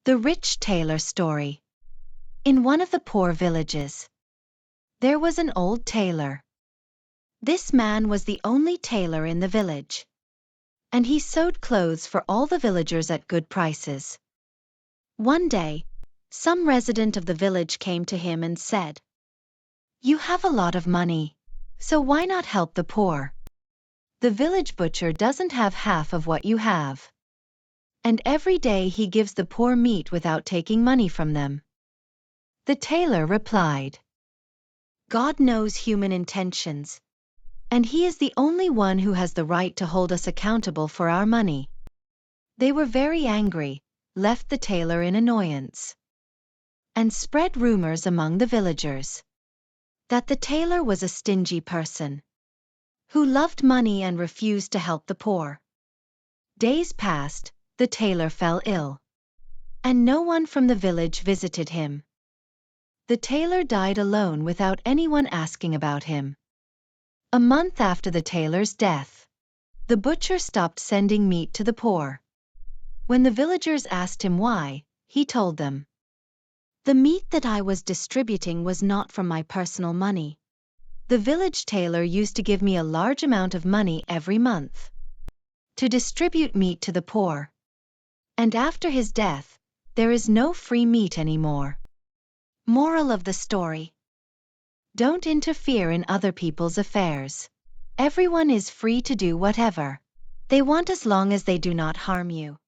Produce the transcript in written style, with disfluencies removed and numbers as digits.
The Rich Tailor Story. In one of the poor villages, there was an old tailor. This man was the only tailor in the village, and he sewed clothes for all the villagers at good prices. One day, some resident of the village came to him and said, "You have a lot of money, so why not help the poor? The village butcher doesn't have half of what you have, and every day he gives the poor meat without taking money from them." The tailor replied, "God knows human intentions, and He is the only one who has the right to hold us accountable for our money." They were very angry, left the tailor in annoyance, and spread rumors among the villagers that the tailor was a stingy person who loved money and refused to help the poor. Days passed, the tailor fell ill, and no one from the village visited him. The tailor died alone without anyone asking about him. A month after the tailor's death, the butcher stopped sending meat to the poor. When the villagers asked him why, he told them, "The meat that I was distributing was not from my personal money. The village tailor used to give me a large amount of money every month to distribute meat to the poor. And after his death, there is no free meat anymore." Moral of the story: don't interfere in other people's affairs. Everyone is free to do whatever they want as long as they do not harm you.